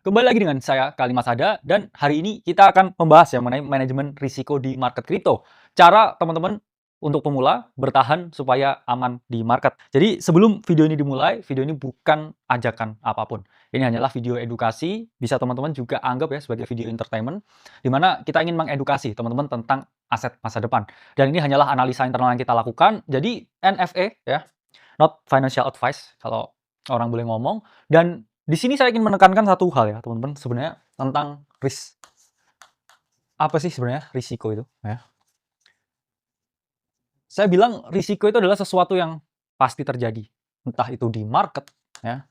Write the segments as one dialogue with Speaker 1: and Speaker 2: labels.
Speaker 1: Kembali lagi dengan saya Khalil Masada dan hari ini kita akan membahas ya mengenai manajemen risiko di market kripto. Cara teman-teman untuk pemula bertahan supaya aman di market. Jadi sebelum video ini dimulai, video ini bukan ajakan apapun. Ini hanyalah video edukasi, bisa teman-teman juga anggap ya sebagai video entertainment, di mana kita ingin mengedukasi teman-teman tentang aset masa depan. Dan ini hanyalah analisa internal yang kita lakukan. Jadi NFA ya, not financial advice kalau orang boleh ngomong. Dan di sini saya ingin menekankan satu hal ya, teman-teman, sebenarnya tentang risk. Apa sih sebenarnya risiko itu? Ya. Saya bilang risiko itu adalah sesuatu yang pasti terjadi. Entah itu di market, ya,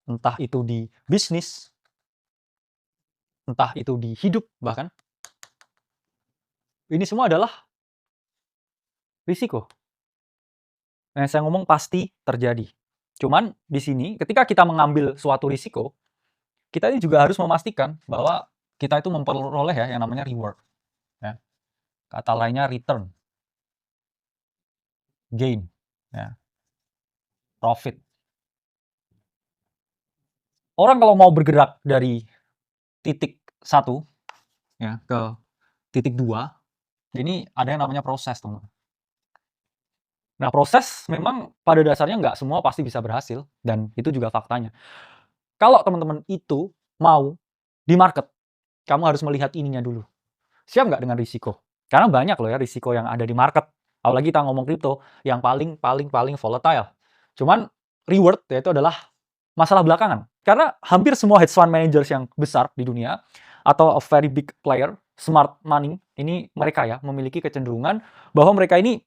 Speaker 1: entah itu di bisnis, entah itu di hidup bahkan. Ini semua adalah risiko. Yang saya ngomong pasti terjadi. Cuman di sini ketika kita mengambil suatu risiko, kita ini juga harus memastikan bahwa kita itu memperoleh ya yang namanya reward. Ya. Kata lainnya return, gain, ya, profit. Orang kalau mau bergerak dari titik 1 ya ke titik 2, ini ada yang namanya proses, teman-teman. Nah, proses memang pada dasarnya nggak semua pasti bisa berhasil, dan itu juga faktanya. Kalau teman-teman itu mau di market, kamu harus melihat ininya dulu. Siap nggak dengan risiko? Karena banyak loh ya risiko yang ada di market. Apalagi kita ngomong kripto, yang paling volatile. Cuman reward yaitu adalah masalah belakangan. Karena hampir semua hedge fund managers yang besar di dunia, atau a very big player, smart money, ini mereka ya memiliki kecenderungan bahwa mereka ini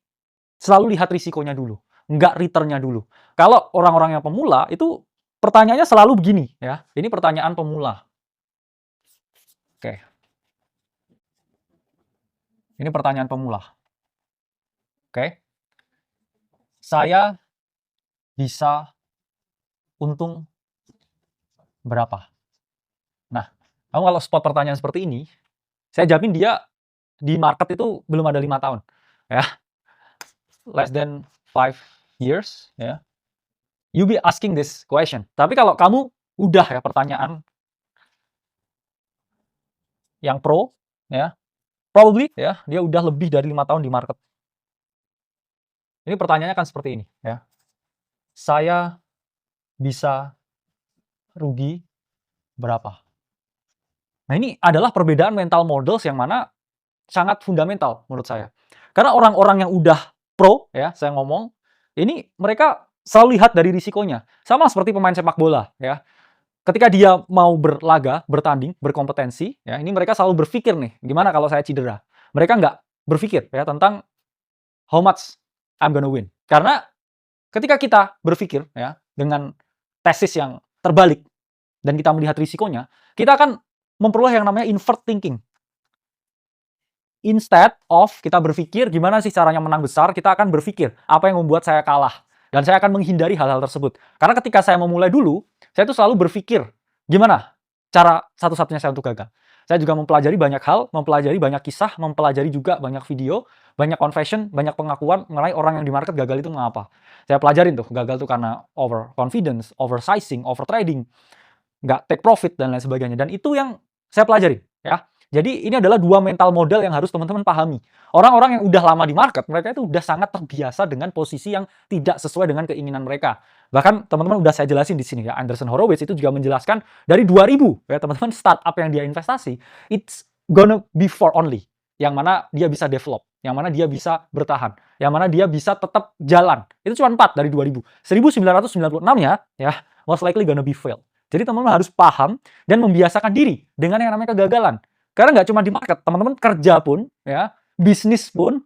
Speaker 1: selalu lihat risikonya dulu, nggak returnnya dulu. Kalau orang-orang yang pemula itu pertanyaannya selalu begini ya. Ini pertanyaan pemula. Oke. Ini pertanyaan pemula. Oke. Saya bisa untung berapa? Nah, kamu kalau spot pertanyaan seperti ini, saya jamin dia di market itu belum ada 5 tahun. Ya. Less than 5 years. Ya. You be asking this question. Tapi kalau kamu udah ya pertanyaan yang pro, ya, probably ya, dia udah lebih dari 5 tahun di market. Ini pertanyaannya kan seperti ini. Ya. Saya bisa rugi berapa? Nah, ini adalah perbedaan mental models yang mana sangat fundamental menurut saya. Karena orang-orang yang udah pro, ya, saya ngomong, ini mereka selalu lihat dari risikonya. Sama seperti pemain sepak bola, ya. Ketika dia mau berlaga, bertanding, berkompetensi, ya, ini mereka selalu berpikir nih, gimana kalau saya cedera? Mereka nggak berpikir ya tentang how much I'm gonna win. Karena ketika kita berpikir ya dengan tesis yang terbalik dan kita melihat risikonya, kita akan memperoleh yang namanya invert thinking. Instead of kita berpikir gimana sih caranya menang besar, kita akan berpikir apa yang membuat saya kalah. Dan saya akan menghindari hal-hal tersebut. Karena ketika saya memulai dulu, saya tuh selalu berpikir gimana cara satu-satunya saya untuk gagal. Saya juga mempelajari banyak hal, mempelajari banyak kisah, mempelajari juga banyak video, banyak confession, banyak pengakuan mengenai orang yang di market gagal itu mengapa. Saya pelajarin tuh, gagal tuh karena overconfidence, oversizing, overtrading, nggak take profit, dan lain sebagainya. Dan itu yang saya pelajari, ya. Jadi ini adalah dua mental model yang harus teman-teman pahami. Orang-orang yang udah lama di market, mereka itu udah sangat terbiasa dengan posisi yang tidak sesuai dengan keinginan mereka. Bahkan teman-teman udah saya jelasin di sini ya, Andreessen Horowitz itu juga menjelaskan dari 2000 ya teman-teman, startup yang dia investasi, it's gonna be for only. Yang mana dia bisa develop, yang mana dia bisa bertahan, yang mana dia bisa tetap jalan. Itu cuma 4 dari 2000. 1996-nya ya, most likely gonna be fail. Jadi teman-teman harus paham dan membiasakan diri dengan yang namanya kegagalan. Karena nggak cuma di market, teman-teman kerja pun, ya, bisnis pun,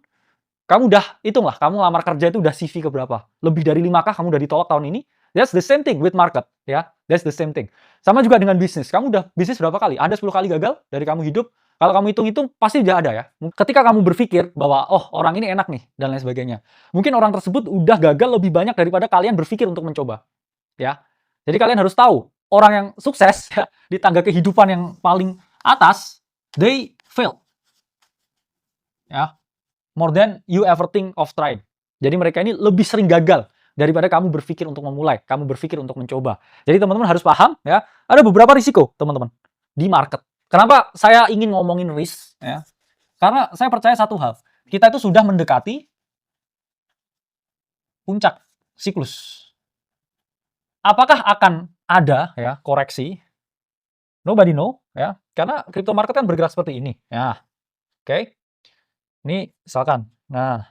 Speaker 1: kamu udah hitung lah, kamu lamar kerja itu udah CV keberapa? Lebih dari 5K kamu udah ditolak tahun ini. That's the same thing with market, ya. That's the same thing. Sama juga dengan bisnis. Kamu udah bisnis berapa kali? Ada 10 kali gagal dari kamu hidup. Kalau kamu hitung-hitung, pasti udah ada ya. Ketika kamu berpikir bahwa, oh orang ini enak nih, dan lain sebagainya. Mungkin orang tersebut udah gagal lebih banyak daripada kalian berpikir untuk mencoba. Ya. Jadi kalian harus tahu, orang yang sukses ya, di tangga kehidupan yang paling atas, they fail. Ya. More than you ever think of trying. Jadi mereka ini lebih sering gagal daripada kamu berpikir untuk memulai, kamu berpikir untuk mencoba. Jadi teman-teman harus paham ya, ada beberapa risiko teman-teman di market. Kenapa saya ingin ngomongin risk ya? Karena saya percaya satu hal, kita itu sudah mendekati puncak siklus. Apakah akan ada ya koreksi? Nobody know ya, karena crypto market kan bergerak seperti ini ya. Oke. Ini misalkan. Nah,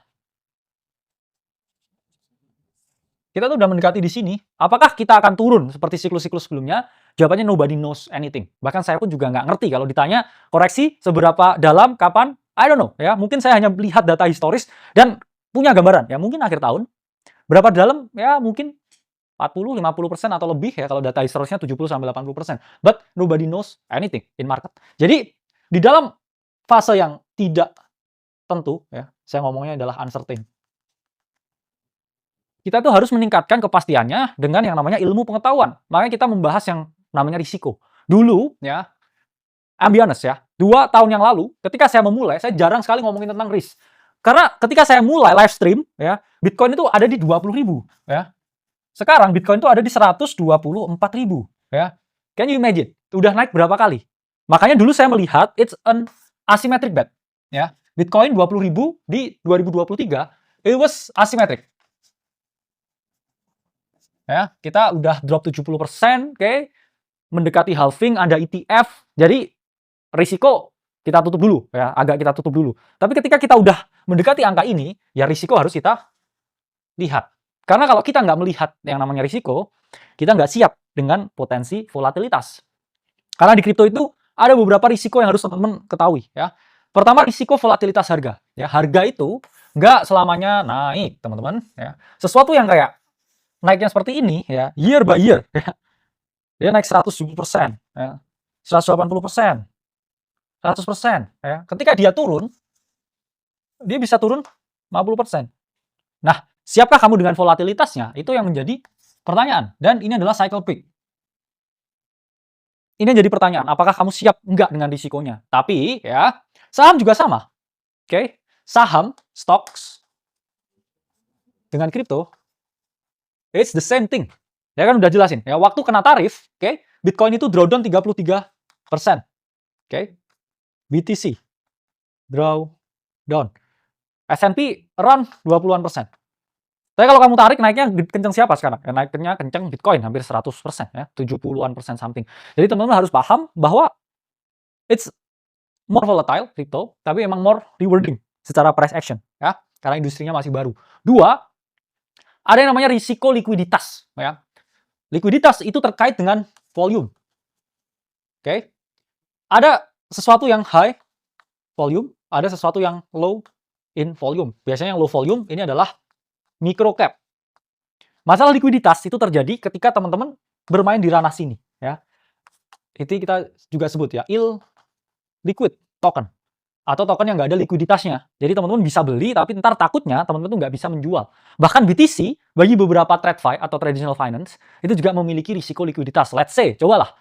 Speaker 1: kita tuh udah mendekati di sini. Apakah kita akan turun seperti siklus-siklus sebelumnya? Jawabannya nobody knows anything. Bahkan saya pun juga nggak ngerti kalau ditanya koreksi seberapa dalam, kapan, I don't know ya. Mungkin saya hanya lihat data historis dan punya gambaran ya. Mungkin akhir tahun. Berapa dalam? Ya mungkin 40-50% atau lebih ya kalau data historisnya 70-80%. But nobody knows anything in market. Jadi di dalam fase yang tidak tentu ya, saya ngomongnya adalah uncertain. Kita tuh harus meningkatkan kepastiannya dengan yang namanya ilmu pengetahuan. Makanya kita membahas yang namanya risiko. Dulu ya, I'm be honest ya, 2 tahun yang lalu ketika saya memulai, saya jarang sekali ngomongin tentang risk. Karena ketika saya mulai live stream ya, Bitcoin itu ada di 20.000 ya. Sekarang Bitcoin itu ada di 124.000 ya. Can you imagine? Udah naik berapa kali? Makanya dulu saya melihat it's an asymmetric bet ya. Bitcoin 20.000 di 2023 it was asymmetric. Ya, kita udah drop 70%, oke. Mendekati halving, ada ETF. Jadi risiko kita tutup dulu ya, agak kita tutup dulu. Tapi ketika kita udah mendekati angka ini, ya risiko harus kita lihat. Karena kalau kita nggak melihat yang namanya risiko, kita nggak siap dengan potensi volatilitas. Karena di kripto itu ada beberapa risiko yang harus teman-teman ketahui ya. Pertama, risiko volatilitas harga. Ya, harga itu nggak selamanya naik, teman-teman. Ya. Sesuatu yang kayak naiknya seperti ini, ya, year by year. Ya. Dia naik 170%, ya, 180%, 100%. Ya. Ketika dia turun, dia bisa turun 50%. Nah, siapkah kamu dengan volatilitasnya? Itu yang menjadi pertanyaan. Dan ini adalah cycle peak. Ini jadi pertanyaan, apakah kamu siap enggak dengan risikonya? Tapi, ya, saham juga sama. Oke, saham, stocks, dengan kripto, it's the same thing. Ya kan udah jelasin. Ya, waktu kena tarif, oke, Bitcoin itu drawdown 33%. Oke. BTC drawdown. S&P around 20-an%. Tapi kalau kamu tarik naiknya kenceng siapa sekarang? Ya, naiknya kenceng Bitcoin hampir 100% ya, 70-an% something. Jadi teman-teman harus paham bahwa it's more volatile crypto, tapi emang more rewarding secara price action ya, karena industrinya masih baru. Dua, ada yang namanya risiko likuiditas ya. Likuiditas itu terkait dengan volume. Oke. Ada sesuatu yang high volume, ada sesuatu yang low in volume. Biasanya yang low volume ini adalah micro cap. Masalah likuiditas itu terjadi ketika teman-teman bermain di ranah sini ya. Itu kita juga sebut ya illiquid token atau token yang nggak ada likuiditasnya. Jadi teman-teman bisa beli, tapi ntar takutnya teman-teman tuh nggak bisa menjual. Bahkan BTC, bagi beberapa TradFi atau traditional finance, itu juga memiliki risiko likuiditas. Let's say, cobalah,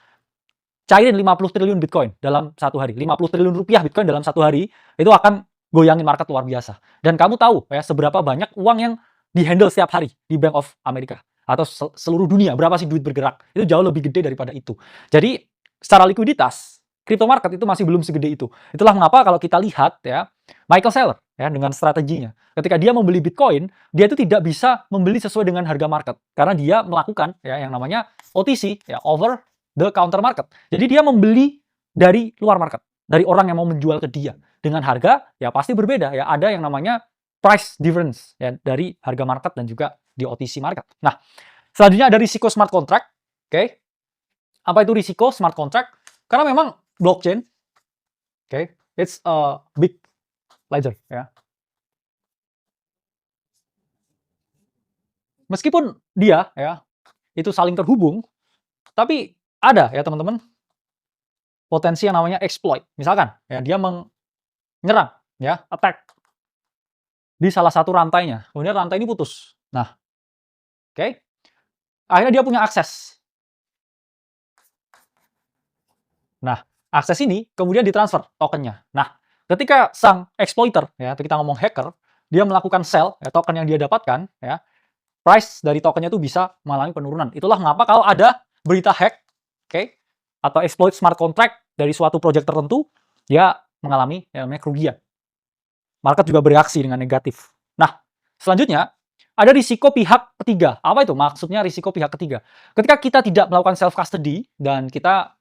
Speaker 1: cairin 50 triliun Bitcoin dalam satu hari. 50 triliun rupiah Bitcoin dalam satu hari, itu akan goyangin market luar biasa. Dan kamu tahu ya, seberapa banyak uang yang di-handle setiap hari di Bank of America. Atau seluruh dunia, berapa sih duit bergerak. Itu jauh lebih gede daripada itu. Jadi, secara likuiditas, crypto market itu masih belum segede itu. Itulah mengapa kalau kita lihat ya, Michael Saylor ya dengan strateginya. Ketika dia membeli Bitcoin, dia itu tidak bisa membeli sesuai dengan harga market karena dia melakukan ya yang namanya OTC ya, over the counter market. Jadi dia membeli dari luar market, dari orang yang mau menjual ke dia dengan harga ya pasti berbeda ya. Ada yang namanya price difference ya dari harga market dan juga di OTC market. Nah, selanjutnya ada risiko smart contract. Oke. Apa itu risiko smart contract? Karena memang blockchain, okay, it's a big ledger, ya. Meskipun dia, ya, itu saling terhubung, tapi ada ya teman-teman potensi yang namanya exploit. Misalkan, ya dia menyerang, ya, attack di salah satu rantainya, kemudian rantai ini putus. Nah, oke, akhirnya dia punya akses. Nah, akses ini kemudian ditransfer tokennya. Nah, ketika sang exploiter, ya, kita ngomong hacker, dia melakukan sell ya, token yang dia dapatkan, ya, price dari tokennya itu bisa mengalami penurunan. Itulah mengapa kalau ada berita hack, atau exploit smart contract dari suatu project tertentu, dia mengalami yang namanya kerugian. Market juga bereaksi dengan negatif. Nah, selanjutnya ada risiko pihak ketiga. Apa itu maksudnya risiko pihak ketiga? Ketika kita tidak melakukan self custody dan kita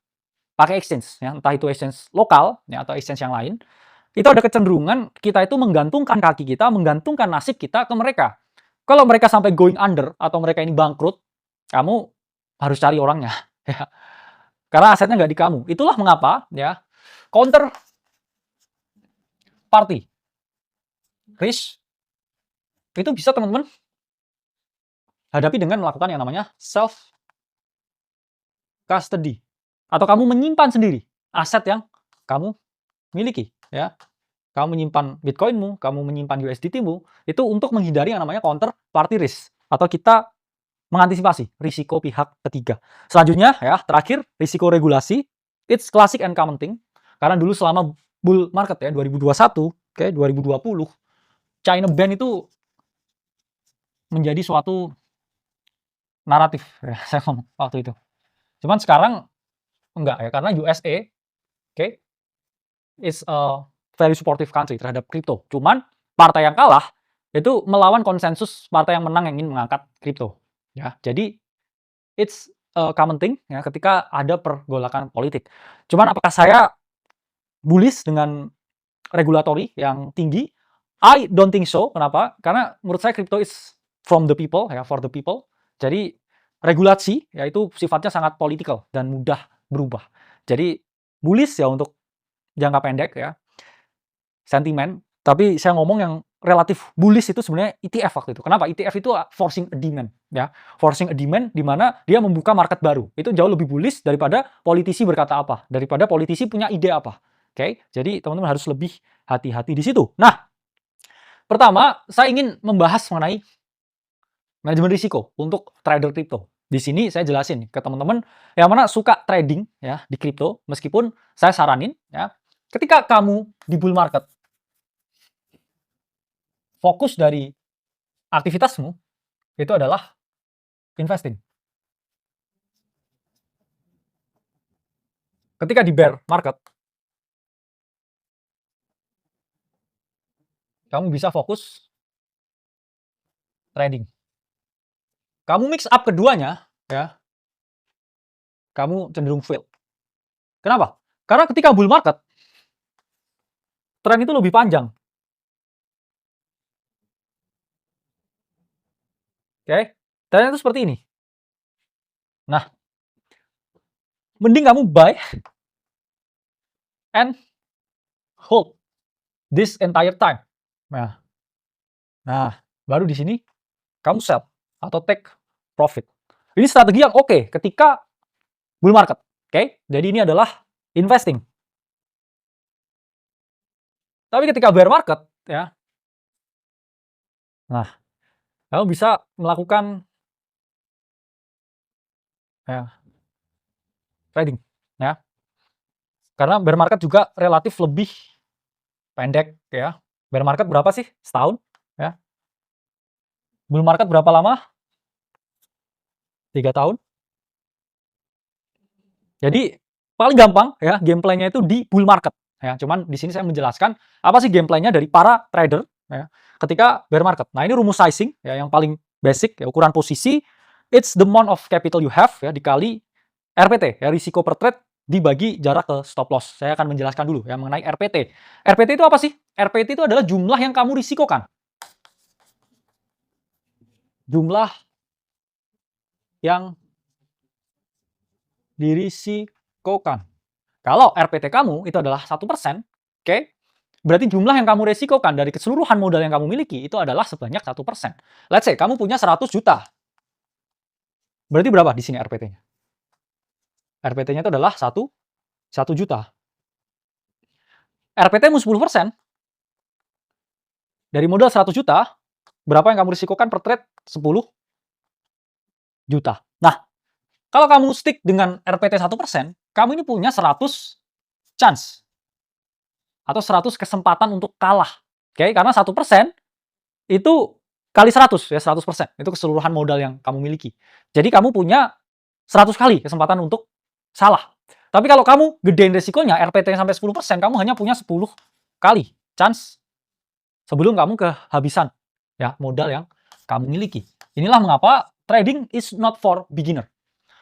Speaker 1: pakai exchange, ya, entah itu exchange lokal ya, atau exchange yang lain, itu ada kecenderungan kita itu menggantungkan kaki kita, menggantungkan nasib kita ke mereka. Kalau mereka sampai going under atau mereka ini bangkrut, kamu harus cari orangnya, ya. Karena asetnya nggak di kamu. Itulah mengapa ya counter party risk itu bisa teman-teman hadapi dengan melakukan yang namanya self custody, atau kamu menyimpan sendiri aset yang kamu miliki, ya. Kamu menyimpan Bitcoinmu, kamu menyimpan USDT-mu, itu untuk menghindari yang namanya counter party risk, atau kita mengantisipasi risiko pihak ketiga. Selanjutnya, ya, terakhir, risiko regulasi. It's classic and common thing. Karena dulu selama bull market ya, 2021, 2020, China ban itu menjadi suatu naratif, ya, saya ngomong waktu itu. Cuman sekarang enggak ya, karena USA, is a very supportive country terhadap kripto. Cuman partai yang kalah itu melawan konsensus partai yang menang yang ingin mengangkat kripto. Ya, jadi it's a common thing ya ketika ada pergolakan politik. Cuman apakah saya bullish dengan regulatory yang tinggi? I don't think so. Kenapa? Karena menurut saya kripto is from the people ya, for the people. Jadi regulasi ya itu sifatnya sangat political dan mudah berubah. Jadi bullish ya untuk jangka pendek ya, sentimen. Tapi saya ngomong yang relatif bullish itu sebenarnya ETF waktu itu. Kenapa? ETF itu forcing a demand ya. Forcing a demand di mana dia membuka market baru. Itu jauh lebih bullish daripada politisi berkata apa, daripada politisi punya ide apa. Jadi teman-teman harus lebih hati-hati di situ. Nah, pertama saya ingin membahas mengenai manajemen risiko untuk trader kripto. Di sini saya jelasin ke teman-teman yang mana suka trading ya di kripto, meskipun saya saranin ya, ketika kamu di bull market, fokus dari aktivitasmu itu adalah investing. Ketika di bear market, kamu bisa fokus trading. Kamu mix up keduanya, ya, kamu cenderung fail. Kenapa? Karena ketika bull market, tren itu lebih panjang. Trennya itu seperti ini. Nah, mending kamu buy and hold this entire time. Nah, baru di sini kamu sell atau take profit. Ini strategi yang oke ketika bull market. Jadi ini adalah investing. Tapi ketika bear market, ya, nah, kamu bisa melakukan ya, trading, ya. Karena bear market juga relatif lebih pendek, ya. Bear market berapa sih? Setahun, ya. Bull market berapa lama? 3 tahun. Jadi paling gampang ya gameplaynya itu di bull market ya. Cuman di sini saya menjelaskan apa sih gameplaynya dari para trader ya ketika bear market. Nah, ini rumus sizing ya yang paling basic ya, ukuran posisi, it's the amount of capital you have ya dikali RPT ya, risiko per trade dibagi jarak ke stop loss. Saya akan menjelaskan dulu ya mengenai RPT. RPT itu apa sih? RPT itu adalah jumlah yang kamu risikokan. Jumlah yang dirisikokan. Kalau RPT kamu itu adalah 1%, berarti jumlah yang kamu resikokan dari keseluruhan modal yang kamu miliki itu adalah sebanyak 1%. Let's say kamu punya 100 juta. Berarti berapa di sini RPT-nya? RPT-nya itu adalah 1 juta. RPT-mu 10%. Dari modal 100 juta, berapa yang kamu risikokan per trade? 10 juta. Nah, kalau kamu stick dengan RPT 1%, kamu ini punya 100 chance atau 100 kesempatan untuk kalah. Karena 1% itu kali 100 ya, 100%. Itu keseluruhan modal yang kamu miliki. Jadi kamu punya 100 kali kesempatan untuk salah. Tapi kalau kamu gedein resikonya, RPT sampai 10%, kamu hanya punya 10 kali chance sebelum kamu kehabisan ya modal yang kamu miliki. Inilah mengapa trading is not for beginner.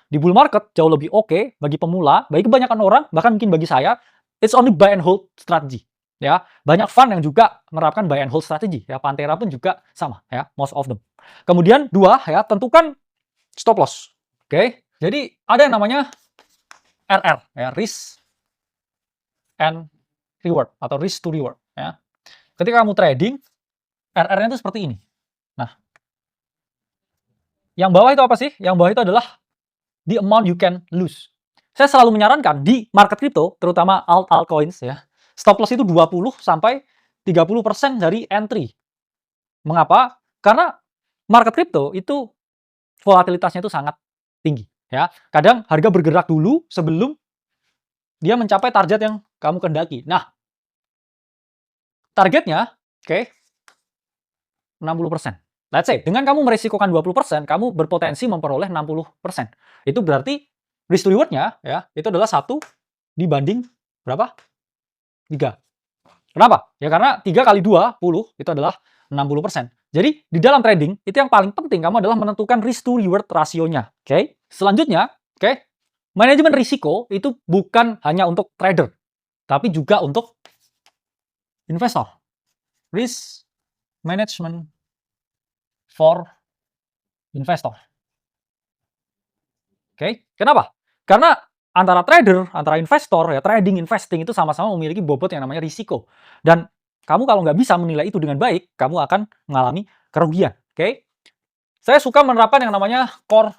Speaker 1: Di bull market jauh lebih oke bagi pemula, bagi kebanyakan orang, bahkan mungkin bagi saya, it's only buy and hold strategy. Ya, banyak fund yang juga menerapkan buy and hold strategy. Ya, Pantera pun juga sama. Ya, most of them. Kemudian dua, ya tentukan stop loss. Oke, jadi ada yang namanya RR, ya, risk and reward atau risk to reward. Ya, ketika kamu trading, RR-nya itu seperti ini. Nah, yang bawah itu apa sih? Yang bawah itu adalah the amount you can lose. Saya selalu menyarankan di market crypto, terutama altcoins ya, stop loss itu 20 sampai 30% dari entry. Mengapa? Karena market crypto itu volatilitasnya itu sangat tinggi ya. Kadang harga bergerak dulu sebelum dia mencapai target yang kamu kendaki. Nah, targetnya oke, 60%. Let's say, dengan kamu meresikokan 20%, kamu berpotensi memperoleh 60%. Itu berarti risk to reward-nya ya, itu adalah 1 dibanding berapa? 3. Kenapa? Ya karena 3 kali 20 itu adalah 60%. Jadi di dalam trading, itu yang paling penting kamu adalah menentukan risk to reward rasionya. Oke? Selanjutnya, oke, manajemen risiko itu bukan hanya untuk trader, tapi juga untuk investor. Risk management for investor. Oke? Kenapa? Karena antara trader, antara investor, ya trading, investing itu sama-sama memiliki bobot yang namanya risiko. Dan kamu kalau nggak bisa menilai itu dengan baik, kamu akan mengalami kerugian. Oke? Saya suka menerapkan yang namanya core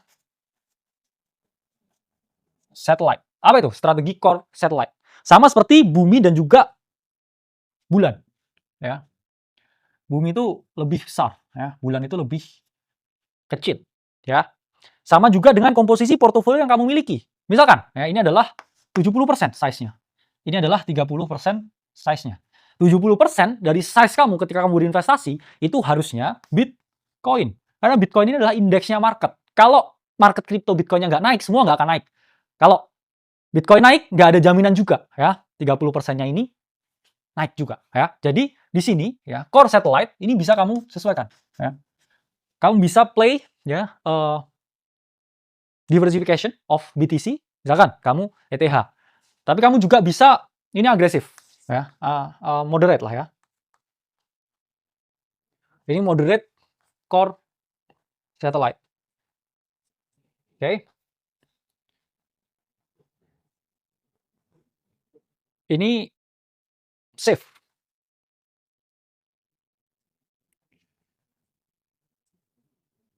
Speaker 1: satellite. Apa itu? Strategi core satellite. Sama seperti bumi dan juga bulan. Ya. Bumi itu lebih besar, ya. Bulan itu lebih kecil. Ya. Sama juga dengan komposisi portofolio yang kamu miliki. Misalkan, ya, ini adalah 70% size-nya. Ini adalah 30% size-nya. 70% dari size kamu ketika kamu berinvestasi, itu harusnya Bitcoin. Karena Bitcoin ini adalah indeksnya market. Kalau market crypto Bitcoin-nya nggak naik, semua nggak akan naik. Kalau Bitcoin naik, nggak ada jaminan juga. Ya, 30%-nya ini naik juga. Ya. Jadi, di sini, ya, core satellite, ini bisa kamu sesuaikan. Ya. Kamu bisa play, ya, diversification of BTC, misalkan kamu ETH. Tapi kamu juga bisa ini agresif, ya, moderate lah ya. Ini moderate core satellite. Oke. Ini safe.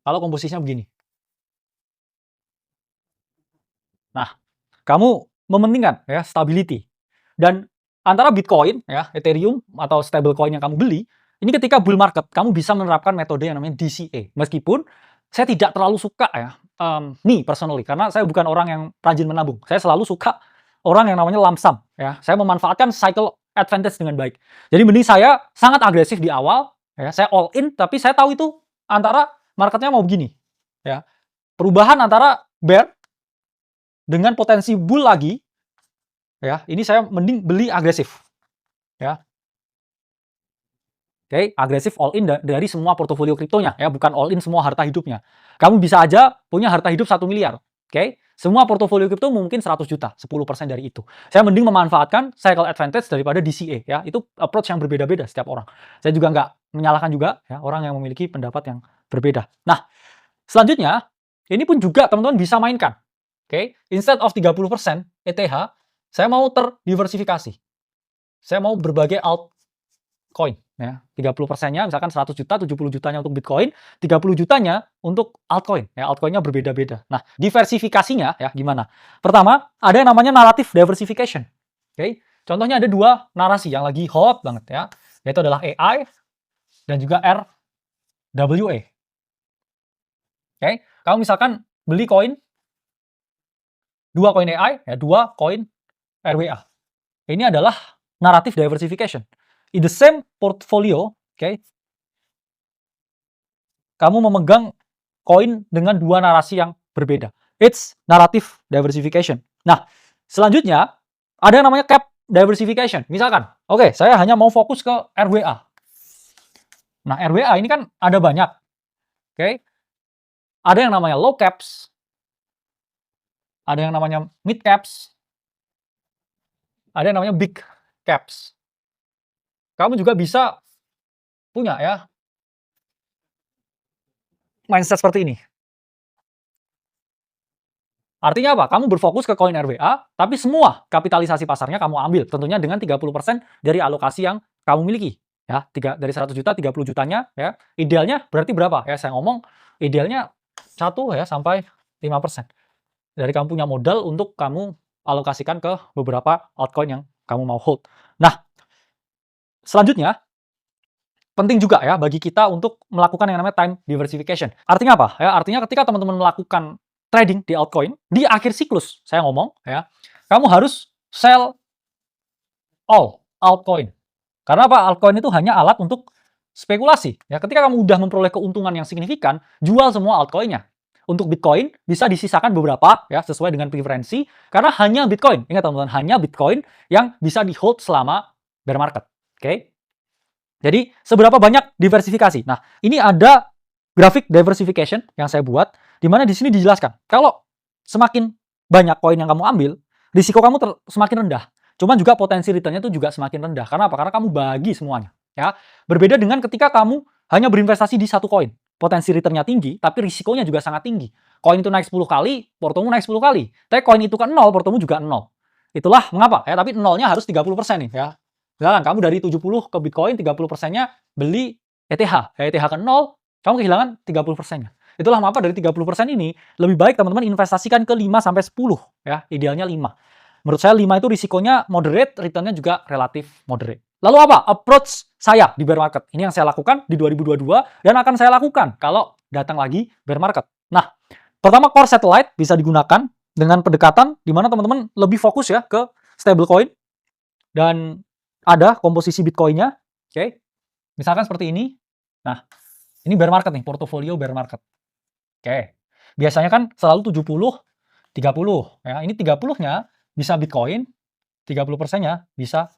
Speaker 1: Kalau komposisinya begini. Nah, kamu mementingkan ya stability. Dan antara Bitcoin ya, Ethereum atau stablecoin yang kamu beli, ini ketika bull market kamu bisa menerapkan metode yang namanya DCA. Meskipun saya tidak terlalu suka ya, nih personally, karena saya bukan orang yang rajin menabung. Saya selalu suka orang yang namanya lump sum ya. Saya memanfaatkan cycle advantage dengan baik. Jadi mending saya sangat agresif di awal ya, saya all in tapi saya tahu itu antara marketnya mau begini ya. Perubahan antara bear dengan potensi bull lagi, ya, ini saya mending beli agresif, ya. Oke, agresif all in dari semua portofolio kriptonya, ya, bukan all in semua harta hidupnya. Kamu bisa aja punya harta hidup 1 miliar, oke? Semua portofolio kripto mungkin 100 juta, 10% dari itu. Saya mending memanfaatkan cycle advantage daripada DCA, ya. Itu approach yang berbeda-beda setiap orang. Saya juga nggak menyalahkan juga, ya, orang yang memiliki pendapat yang berbeda. Nah, selanjutnya, ini pun juga teman-teman bisa mainkan. Oke, instead of 30% ETH, saya mau terdiversifikasi. Saya mau berbagai altcoin ya. 30%-nya misalkan 100 juta, 70 jutanya untuk Bitcoin, 30 jutanya untuk altcoin. Ya, altcoin-nya berbeda-beda. Nah, diversifikasinya ya gimana? Pertama, ada yang namanya narrative diversification. Oke. Contohnya ada 2 narasi yang lagi hot banget ya, yaitu adalah AI dan juga RWA. Oke, kamu misalkan beli koin 2 koin AI, ya 2 koin RWA. Ini adalah narrative diversification. In the same portfolio, okay, kamu memegang koin dengan dua narasi yang berbeda. It's narrative diversification. Nah, selanjutnya ada yang namanya cap diversification. Misalkan, oke, saya hanya mau fokus ke RWA. Nah, RWA ini kan ada banyak. Oke. Ada yang namanya low caps, ada yang namanya mid caps, ada yang namanya big caps. Kamu juga bisa punya ya mindset seperti ini. Artinya apa? Kamu berfokus ke koin RWA, tapi semua kapitalisasi pasarnya kamu ambil. Tentunya dengan 30% dari alokasi yang kamu miliki. Ya, dari 100 juta, 30 jutanya. Ya. Idealnya berarti berapa? Ya, saya ngomong idealnya 1 ya, sampai 5%. Dari kamu punya modal untuk kamu alokasikan ke beberapa altcoin yang kamu mau hold. Nah, selanjutnya, penting juga ya bagi kita untuk melakukan yang namanya time diversification. Artinya apa? Ya, artinya ketika teman-teman melakukan trading di altcoin, di akhir siklus, saya ngomong ya, kamu harus sell all altcoin. Karena apa? Altcoin itu hanya alat untuk spekulasi. Ya, ketika kamu udah memperoleh keuntungan yang signifikan, jual semua altcoinnya. Untuk Bitcoin bisa disisakan beberapa ya sesuai dengan preferensi karena hanya Bitcoin. Ingat teman-teman, hanya Bitcoin yang bisa di hold selama bear market. Oke? Jadi seberapa banyak diversifikasi? Nah, ini ada grafik diversification yang saya buat di mana di sini dijelaskan kalau semakin banyak koin yang kamu ambil, risiko kamu semakin rendah. Cuman juga potensi return-nya itu juga semakin rendah. Karena apa? Karena kamu bagi semuanya. Ya, berbeda dengan ketika kamu hanya berinvestasi di satu koin. Potensi return-nya tinggi, tapi risikonya juga sangat tinggi. Koin itu naik 10 kali, portomu naik 10 kali. Tapi koin itu ke 0, portomu juga 0. Itulah mengapa ya, tapi nolnya harus 30% nih ya. Misalkan kamu dari 70 ke Bitcoin, 30%-nya beli ETH. Ya, ETH ke 0, kamu kehilangan 30%-nya. Itulah mengapa dari 30% ini lebih baik teman-teman investasikan ke 5 sampai 10 ya, idealnya 5. Menurut saya 5 itu risikonya moderate, return-nya juga relatif moderate. Lalu apa? Approach saya di bear market. Ini yang saya lakukan di 2022 dan akan saya lakukan kalau datang lagi bear market. Nah, pertama core satellite bisa digunakan dengan pendekatan di mana teman-teman lebih fokus ya ke stablecoin dan ada komposisi Bitcoin-nya. Oke. Misalkan seperti ini. Nah, ini bear market nih, portofolio bear market. Oke. Biasanya kan selalu 70 30 ya. Ini 30-nya bisa Bitcoin, 30%-nya bisa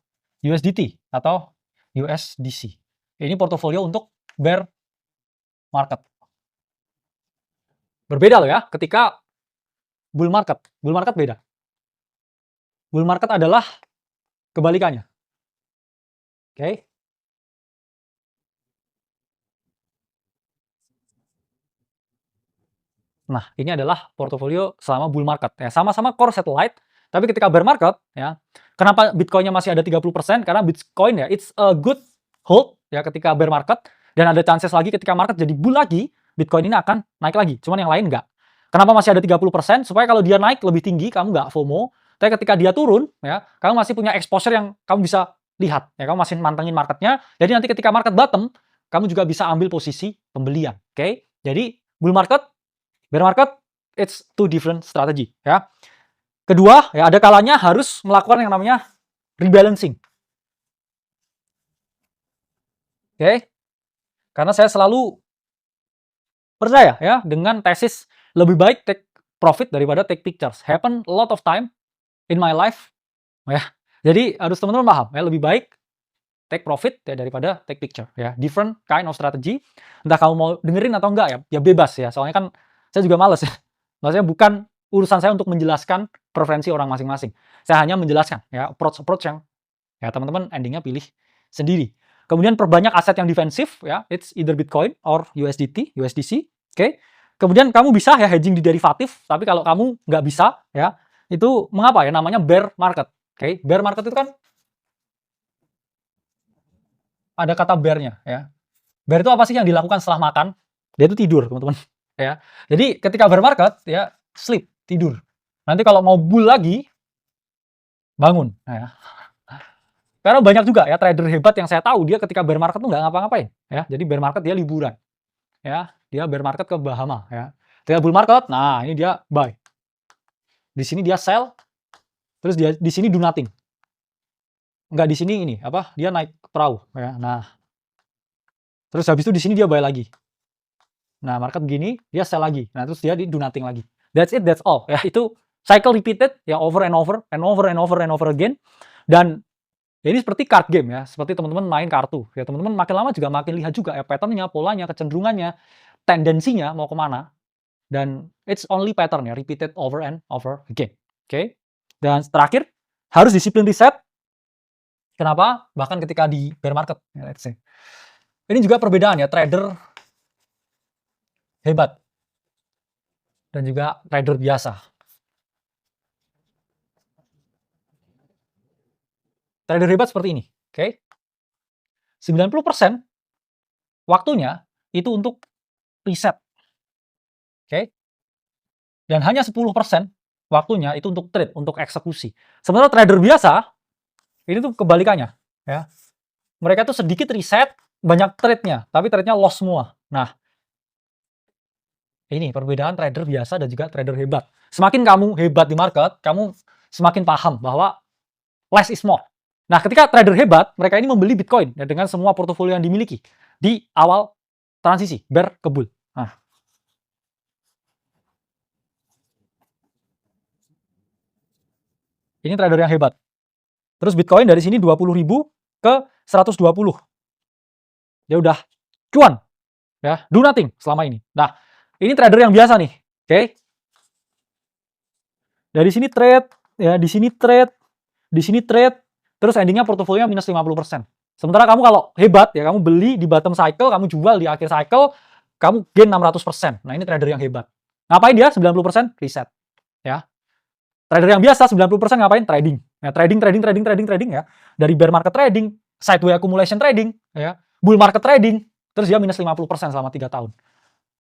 Speaker 1: USDT atau USDC. Ini portofolio untuk bear market. Berbeda loh ya ketika bull market. Bull market beda. Bull market adalah kebalikannya. Oke. Nah, ini adalah portofolio selama bull market ya. Sama-sama core satellite, tapi ketika bear market ya, kenapa Bitcoin-nya masih ada 30%? Karena Bitcoin ya, it's a good hold ya ketika bear market dan ada chances lagi ketika market jadi bull lagi, Bitcoin ini akan naik lagi. Cuman yang lain enggak. Kenapa masih ada 30%? Supaya kalau dia naik lebih tinggi, kamu nggak FOMO. Tapi ketika dia turun, ya, kamu masih punya exposure yang kamu bisa lihat. Ya, kamu masih mantengin marketnya. Jadi nanti ketika market bottom, kamu juga bisa ambil posisi pembelian. Oke? Jadi bull market, bear market, it's two different strategy. Ya. Kedua, ya ada kalanya harus melakukan yang namanya rebalancing. Oke? Karena saya selalu percaya ya dengan tesis lebih baik take profit daripada take pictures. Happen a lot of time in my life. Ya. Jadi harus teman-teman paham ya, lebih baik take profit ya daripada take picture ya. Different kind of strategy. Entah kamu mau dengerin atau enggak ya, ya bebas ya. Soalnya kan saya juga males ya. Maksudnya bukan urusan saya untuk menjelaskan preferensi orang masing-masing. Saya hanya menjelaskan ya approach yang ya teman-teman endingnya pilih sendiri. Kemudian perbanyak aset yang defensif ya, it's either Bitcoin or USDT, USDC. Oke. Kemudian kamu bisa ya hedging di derivatif, tapi kalau kamu nggak bisa ya, itu mengapa ya namanya bear market. Oke. Bear market itu kan ada kata bear-nya ya. Bear itu apa sih yang dilakukan setelah makan? Dia itu tidur, teman-teman. Ya. Jadi ketika bear market ya sleep, tidur. Nanti kalau mau bull lagi bangun. Ya. Karena banyak juga ya trader hebat yang saya tahu dia ketika bear market tuh nggak ngapa-ngapain ya. Jadi bear market dia liburan. Ya, dia bear market ke Bahama ya. Ketika bull market, nah ini dia buy. Di sini dia sell, terus dia di sini do nothing. Enggak di sini ini apa? Dia naik perahu ya. Nah. Terus habis itu di sini dia buy lagi. Nah, market begini, dia sell lagi. Nah, terus dia di do nothing lagi. That's it, that's all. Ya, itu cycle repeated ya, over and over and over and over and over again. Dan ya ini seperti card game ya, seperti teman-teman main kartu. Ya, teman-teman makin lama juga makin lihat juga ya pattern-nya, polanya, kecenderungannya, tendensinya mau kemana. Dan it's only pattern ya, repeated over and over again. Oke. Dan terakhir, harus disiplin riset. Kenapa? Bahkan ketika di bear market, ya, let's say. Ini juga perbedaan ya, trader hebat dan juga trader biasa. Trader hebat seperti ini, oke? 90% waktunya itu untuk riset, oke? Dan hanya 10% waktunya itu untuk trade, untuk eksekusi. Sementara trader biasa, ini tuh kebalikannya, ya. Mereka tuh sedikit riset, banyak trade-nya, tapi trade-nya loss semua. Nah, ini perbedaan trader biasa dan juga trader hebat. Semakin kamu hebat di market, kamu semakin paham bahwa less is more. Nah, ketika trader hebat, mereka ini membeli Bitcoin ya, dengan semua portofolio yang dimiliki di awal transisi, bear ke bull. Nah, ini trader yang hebat. Terus Bitcoin dari sini 20.000 ke 120. Ya udah, cuan. Ya, do nothing selama ini. Nah, ini trader yang biasa nih, oke? Dari sini trade, ya, di sini trade, di sini trade, terus endingnya portofolionya minus 50%. Sementara kamu kalau hebat, ya kamu beli di bottom cycle, kamu jual di akhir cycle, kamu gain 600%. Nah, ini trader yang hebat. Ngapain dia? 90% riset. Ya. Trader yang biasa 90% ngapain? Trading. Ya, trading ya. Dari bear market trading, sideways accumulation trading, ya. Bull market trading, terus dia minus 50% selama 3 tahun.